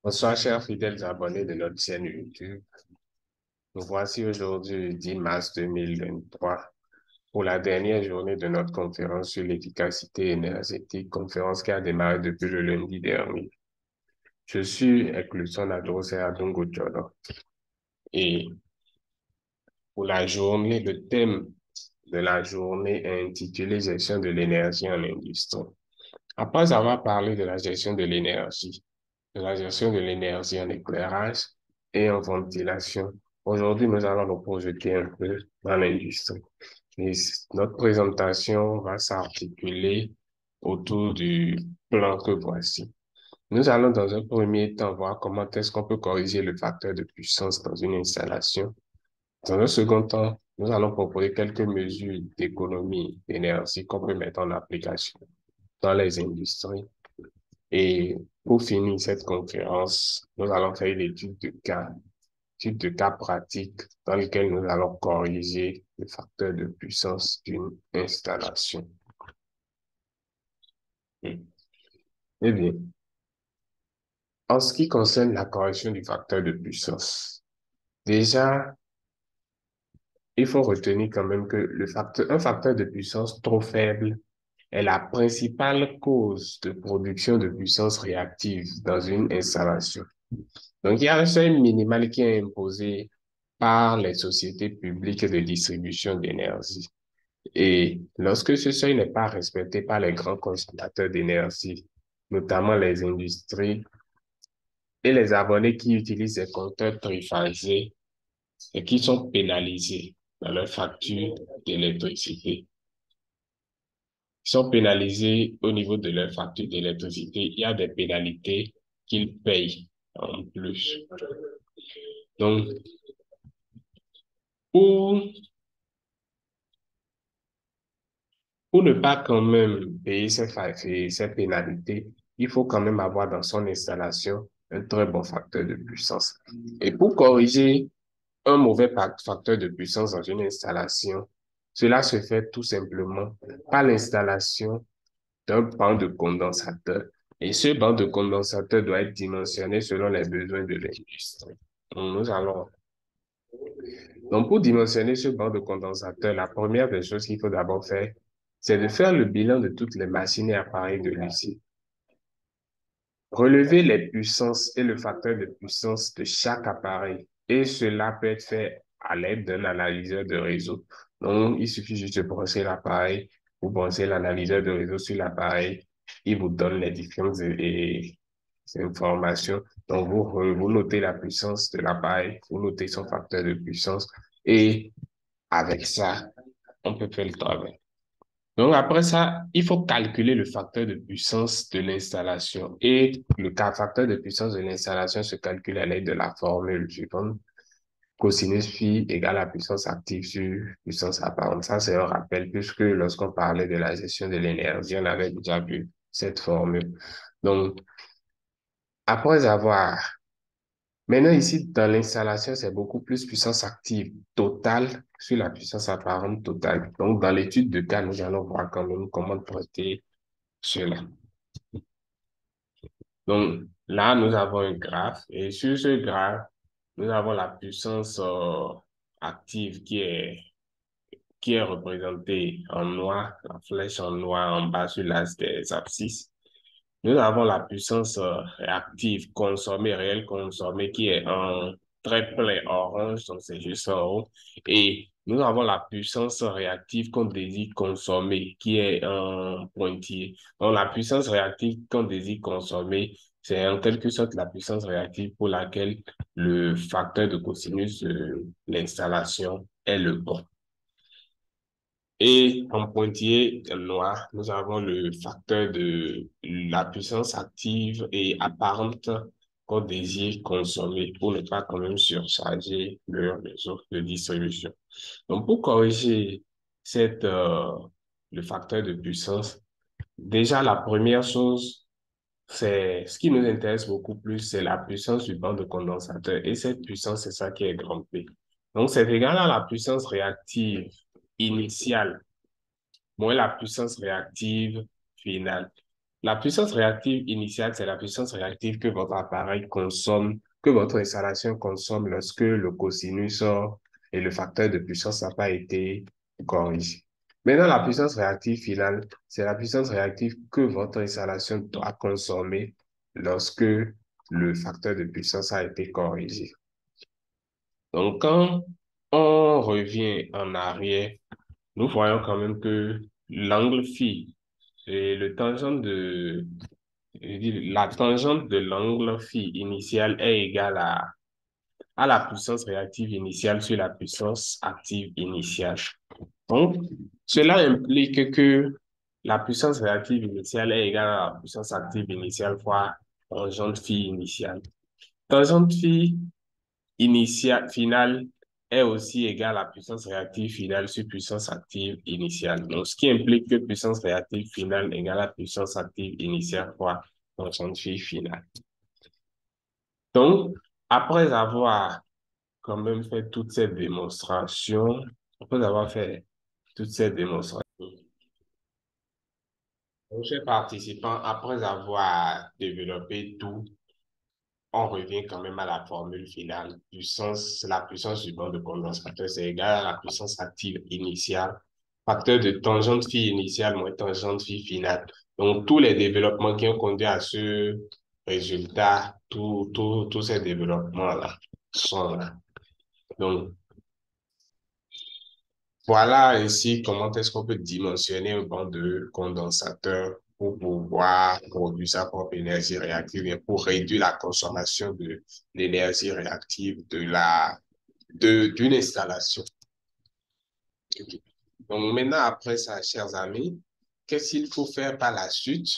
Bonsoir, chers fidèles abonnés de notre chaîne YouTube. Nous voici aujourd'hui le 10 mars 2023 pour la dernière journée de notre conférence sur l'efficacité énergétique, conférence qui a démarré depuis le lundi dernier. Je suis Ekluson Adrose Adongo Tchodo. Et pour la journée, le thème de la journée est intitulé Gestion de l'énergie en industrie. Après avoir parlé de la gestion de la gestion de l'énergie en éclairage et en ventilation, aujourd'hui, nous allons nous projeter un peu dans l'industrie. Et notre présentation va s'articuler autour du plan que voici. Nous allons dans un premier temps voir comment est-ce qu'on peut corriger le facteur de puissance dans une installation. Dans un second temps, nous allons proposer quelques mesures d'économie d'énergie qu'on peut mettre en application dans les industries. Et pour finir cette conférence, nous allons faire une étude de cas pratique dans lequel nous allons corriger le facteur de puissance d'une installation. Eh bien, en ce qui concerne la correction du facteur de puissance, déjà, il faut retenir quand même que un facteur de puissance trop faible est la principale cause de production de puissance réactive dans une installation. Donc, il y a un seuil minimal qui est imposé par les sociétés publiques de distribution d'énergie. Et lorsque ce seuil n'est pas respecté par les grands consommateurs d'énergie, notamment les industries et les abonnés qui utilisent des compteurs triphasés et qui sont pénalisés dans leur facture d'électricité, sont pénalisés au niveau de leur facture d'électricité. Il y a des pénalités qu'ils payent en plus. Donc, pour Pour ne pas quand même payer ces pénalités, il faut quand même avoir dans son installation un très bon facteur de puissance. Et pour corriger un mauvais facteur de puissance dans une installation, cela se fait tout simplement par l'installation d'un banc de condensateur. Et ce banc de condensateur doit être dimensionné selon les besoins de l'industrie. Donc, pour dimensionner ce banc de condensateur, la première des choses qu'il faut d'abord faire, c'est de faire le bilan de toutes les machines et appareils de l'usine. Relever les puissances et le facteur de puissance de chaque appareil. Et cela peut être fait à l'aide d'un analyseur de réseau. Donc, il suffit juste de brancher l'appareil, vous branchez l'analyseur de réseau sur l'appareil, il vous donne les différentes informations. Donc, vous notez la puissance de l'appareil, vous notez son facteur de puissance et avec ça, on peut faire le travail. Donc, après ça, il faut calculer le facteur de puissance de l'installation. Et le facteur de puissance de l'installation se calcule à l'aide de la formule suivante. Cosinus phi égale la puissance active sur puissance apparente. Ça, c'est un rappel puisque lorsqu'on parlait de la gestion de l'énergie, on avait déjà vu cette formule. Donc, après avoir maintenant, ici, dans l'installation, c'est beaucoup plus puissance active totale sur la puissance apparente totale. Donc, dans l'étude de cas, nous allons voir quand même comment traiter cela. Donc, là, nous avons un graphe et sur ce graphe, nous avons la puissance active qui est représentée en noir, la flèche en noir en bas sur l'axe des abscisses. Nous avons la puissance réactive consommée, réelle consommée, qui est en très plein orange, donc c'est juste en haut. Et nous avons la puissance réactive qu'on désire consommer, qui est en pointillé. Donc la puissance réactive qu'on désire consommer, c'est en quelque sorte la puissance réactive pour laquelle le facteur de cosinus de l'installation est le bon. Et en pointillé noir, nous avons le facteur de la puissance active et apparente qu'on désire consommer pour ne pas quand même surcharger le réseau de distribution. Donc, pour corriger le facteur de puissance, déjà la première chose, c'est ce qui nous intéresse beaucoup plus, c'est la puissance du banc de condensateur. Et cette puissance, c'est ça qui est grand P. Donc, c'est égal à la puissance réactive initiale moins la puissance réactive finale. La puissance réactive initiale, c'est la puissance réactive que votre appareil consomme, que votre installation consomme lorsque le cosinus et le facteur de puissance n'a pas été corrigé. Maintenant, la puissance réactive finale, c'est la puissance réactive que votre installation doit consommer lorsque le facteur de puissance a été corrigé. Donc, quand on revient en arrière, nous voyons quand même que l'angle phi et le tangent de, je dis, la tangente de l'angle phi initial est égale à la puissance réactive initiale sur la puissance active initiale. Donc, cela implique que la puissance réactive initiale est égale à la puissance active initiale fois tangente phi initiale. Tangente phi finale est aussi égale à puissance réactive finale sur puissance active initiale. Donc, ce qui implique que puissance réactive finale égale à puissance active initiale fois tangente phi finale. Donc, après avoir quand même fait toutes ces démonstrations, après avoir fait toutes ces démonstrations, donc, chers participants, après avoir développé tout, on revient quand même à la formule finale. La puissance du banc de condensateur, c'est égal à la puissance active initiale, facteur de tangente phi initiale moins tangente phi finale. Donc, tous les développements qui ont conduit à ce résultat, tous ces développements-là sont là. Donc, voilà ainsi comment est-ce qu'on peut dimensionner un banc de condensateur pour pouvoir produire sa propre énergie réactive et pour réduire la consommation de l'énergie réactive d'une installation. Okay. Donc maintenant, après ça, chers amis, qu'est-ce qu'il faut faire par la suite?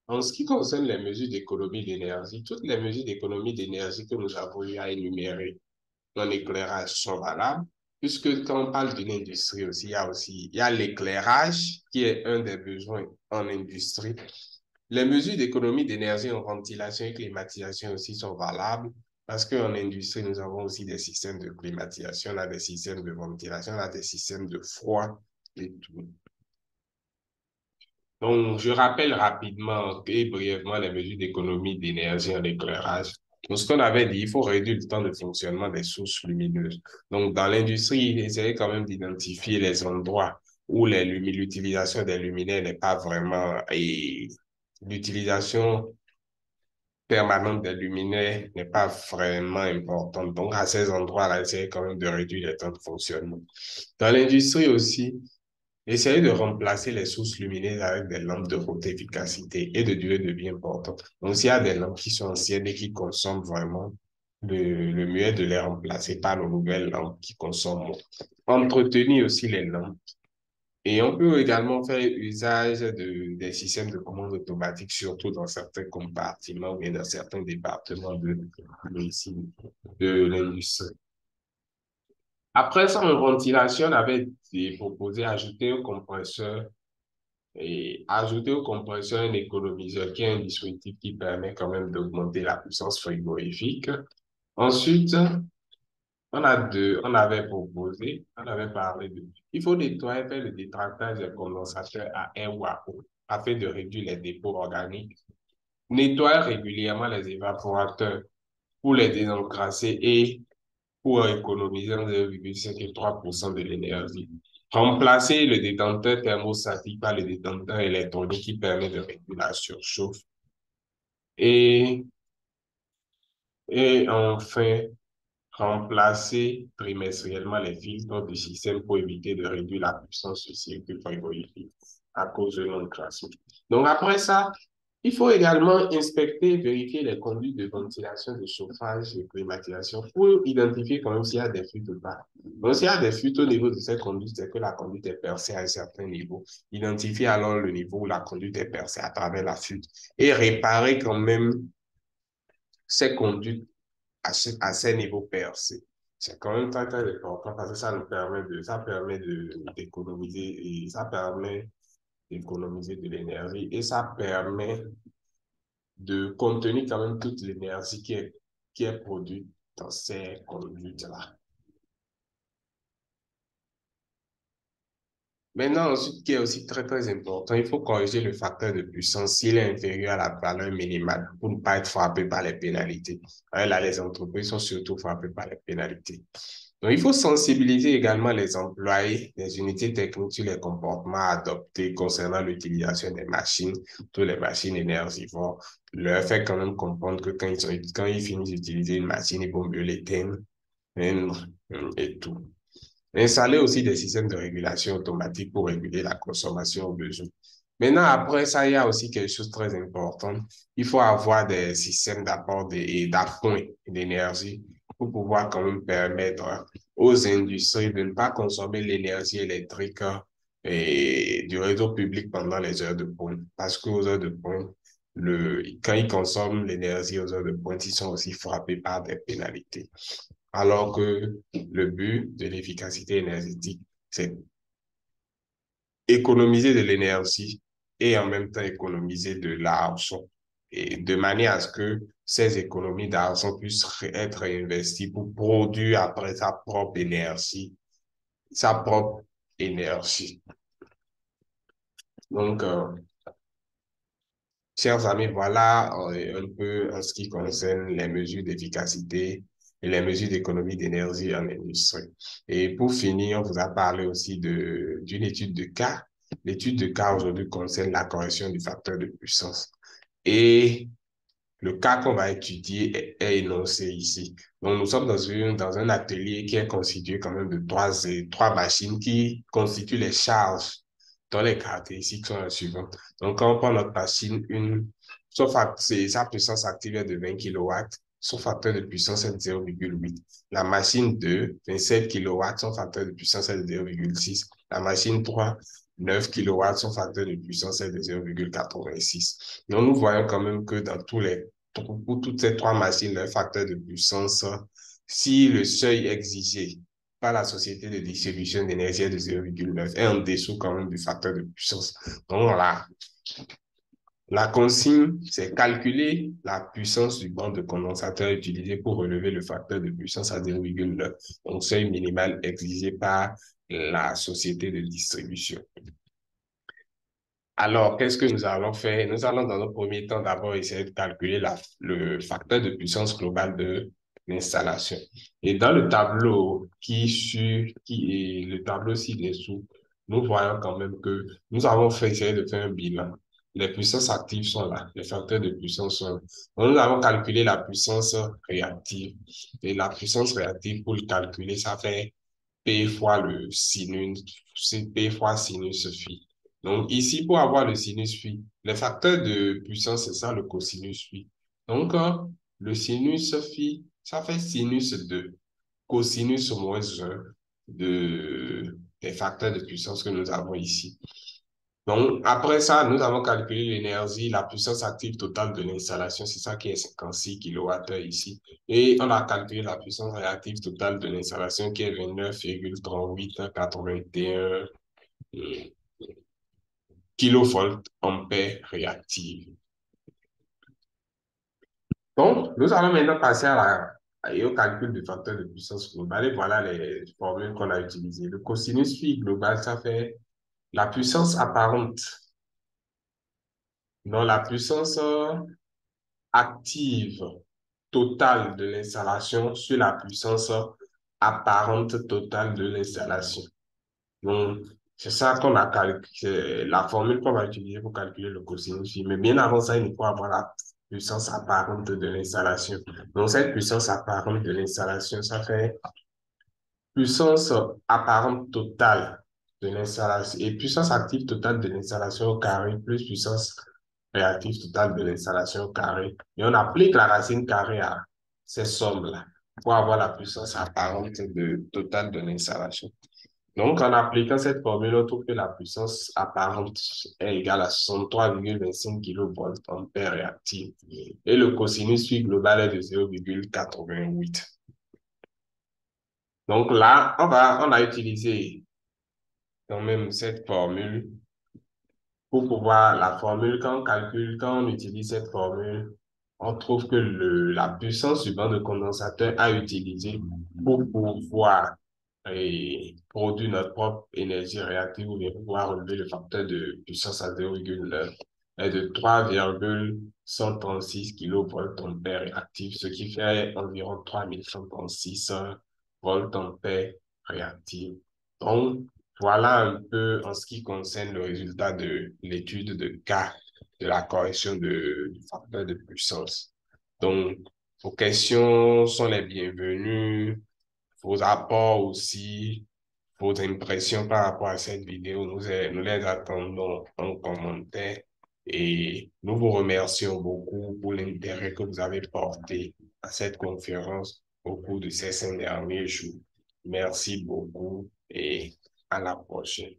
En ce qui concerne les mesures d'économie d'énergie, toutes les mesures d'économie d'énergie que nous avons eu à énumérer dans l'éclairage sont valables, puisque quand on parle d'une industrie aussi, il y a l'éclairage qui est un des besoins en industrie. Les mesures d'économie d'énergie en ventilation et climatisation aussi sont valables, parce qu'en industrie, nous avons aussi des systèmes de climatisation, on a des systèmes de ventilation, on a des systèmes de froid et tout. Donc, je rappelle rapidement et brièvement les mesures d'économie d'énergie en éclairage. Donc, ce qu'on avait dit, il faut réduire le temps de fonctionnement des sources lumineuses. Donc, dans l'industrie, il essayait quand même d'identifier les endroits où l'utilisation des luminaires n'est pas vraiment, et l'utilisation permanente des luminaires n'est pas vraiment importante. Donc, à ces endroits-là, essayez quand même de réduire les temps de fonctionnement. Dans l'industrie aussi, essayez de remplacer les sources lumineuses avec des lampes de haute efficacité et de durée de vie importante. Donc, s'il y a des lampes qui sont anciennes et qui consomment vraiment, le mieux est de les remplacer par de nouvelles lampes qui consomment moins. Entretenir aussi les lampes. Et on peut également faire usage des systèmes de commande automatique, surtout dans certains compartiments ou bien dans certains départements de l'industrie. Après ça, en ventilation, on avait proposé d'ajouter un compresseur et ajouter au compresseur un économiseur qui est un dispositif qui permet quand même d'augmenter la puissance frigorifique. Ensuite, on avait proposé, on avait parlé il faut nettoyer, faire le détractage des condensateurs à air ou à eau afin de réduire les dépôts organiques. Nettoyer régulièrement les évaporateurs pour les désencrasser et pour économiser 0,5 et 3% de l'énergie. Remplacer le détenteur thermostatique par le détenteur électronique qui permet de réduire la surchauffe. Et, et enfin, remplacer trimestriellement les filtres du système pour éviter de réduire la puissance du circuit frigorifique à cause de non-classement. Donc après ça, il faut également inspecter et vérifier les conduites de ventilation, de chauffage, de climatisation pour identifier quand même s'il y a des fuites ou pas. Donc s'il y a des fuites au niveau de cette conduite, c'est que la conduite est percée à un certain niveau. Identifier alors le niveau où la conduite est percée à travers la fuite et réparer quand même ces conduites à ces niveaux percés. C'est quand même très, très important parce que ça permet d'économiser et ça permet d'économiser de l'énergie et ça permet de contenir quand même toute l'énergie qui est produite dans ces conduites-là. Maintenant, ensuite, qui est aussi très, très important, il faut corriger le facteur de puissance s'il est inférieur à la valeur minimale pour ne pas être frappé par les pénalités. Là, les entreprises sont surtout frappées par les pénalités. Donc, il faut sensibiliser également les employés des unités techniques sur les comportements adoptés concernant l'utilisation des machines, toutes les machines énergivores. Leur faire quand même comprendre que quand ils finissent d'utiliser une machine, ils vont mieux l'éteindre et tout. Installer aussi des systèmes de régulation automatique pour réguler la consommation au besoin. Maintenant, après ça, il y a aussi quelque chose de très important. Il faut avoir des systèmes d'apport et d'appoint d'énergie pour pouvoir quand même permettre aux industries de ne pas consommer l'énergie électrique et du réseau public pendant les heures de pointe. Parce qu'aux heures de pointe, quand ils consomment l'énergie aux heures de pointe, ils sont aussi frappés par des pénalités. Alors que le but de l'efficacité énergétique, c'est économiser de l'énergie et en même temps économiser de l'argent. Et de manière à ce que ces économies d'argent puissent être réinvesties pour produire après sa propre énergie, sa propre énergie. Donc, chers amis, voilà un peu en ce qui concerne les mesures d'efficacité et les mesures d'économie d'énergie en industrie. Et pour finir, on vous a parlé aussi d'une étude de cas. L'étude de cas aujourd'hui concerne la correction du facteur de puissance. Et le cas qu'on va étudier est énoncé ici. Donc, nous sommes dans un atelier qui est constitué quand même de trois machines qui constituent les charges dont les caractéristiques sont les suivantes. Donc, quand on prend notre machine, sa puissance active est de 20 kW, son facteur de puissance est de 0,8. La machine 2, 27 kW, son facteur de puissance est de 0,6. La machine 3, 9 kW, son facteur de puissance est de 0,86. Donc, nous voyons quand même que pour toutes ces trois machines, leur facteur de puissance, si le seuil exigé par la société de distribution d'énergie est de 0,9 est en dessous quand même du facteur de puissance. Donc voilà, la consigne, c'est calculer la puissance du banc de condensateur utilisé pour relever le facteur de puissance à 0,9, donc seuil minimal exigé par la société de distribution. Alors, qu'est-ce que nous allons faire? Nous allons dans un premier temps d'abord essayer de calculer le facteur de puissance globale de l'installation. Et dans le tableau qui est le tableau ci-dessous, nous voyons quand même que nous avons essayé de faire un bilan. Les puissances actives sont là, les facteurs de puissance sont là. Donc, nous avons calculé la puissance réactive. Et la puissance réactive, pour le calculer, ça fait P fois le sinus, c'est P fois sinus phi. Donc ici, pour avoir le sinus phi, le facteur de puissance, c'est ça, le cosinus phi. Donc, le sinus phi, ça fait sinus de cosinus moins 1 des facteurs de puissance que nous avons ici. Donc, après ça, nous avons calculé l'énergie, la puissance active totale de l'installation, c'est ça qui est 56 kWh ici. Et on a calculé la puissance réactive totale de l'installation qui est 29,3881 kilovolts ampères réactive. Donc, nous allons maintenant passer au calcul du facteur de puissance globale. Et voilà les formules qu'on a utilisées. Le cosinus phi global, ça fait la puissance apparente. Non, la puissance active totale de l'installation sur la puissance apparente totale de l'installation. Donc, c'est ça qu'on a calculé, la formule qu'on va utiliser pour calculer le cosinus phi. Mais bien avant ça, il faut avoir la puissance apparente de l'installation. Donc, cette puissance apparente de l'installation, ça fait puissance apparente totale de l'installation et puissance active totale de l'installation au carré plus puissance réactive totale de l'installation au carré. Et on applique la racine carrée à ces sommes-là pour avoir la puissance apparente totale de l'installation. Donc, en appliquant cette formule, on trouve que la puissance apparente est égale à 63,25 kV ampère réactive et le cosinus phi global est de 0,88. Donc là, on a utilisé quand même cette formule pour pouvoir, la formule, quand on calcule, quand on utilise cette formule, on trouve que la puissance du banc de condensateur à utiliser pour pouvoir et produire notre propre énergie réactive ou bien pouvoir relever le facteur de puissance à 0,9 est de 3,136 kV-ampères réactifs, ce qui fait environ 3136 voltampères réactifs. Donc, voilà un peu en ce qui concerne le résultat de l'étude de cas de la correction du facteur de puissance. Donc, vos questions sont les bienvenues, vos apports aussi, vos impressions par rapport à cette vidéo, nous les attendons en commentaire et nous vous remercions beaucoup pour l'intérêt que vous avez porté à cette conférence au cours de ces 5 derniers jours. Merci beaucoup et à la prochaine.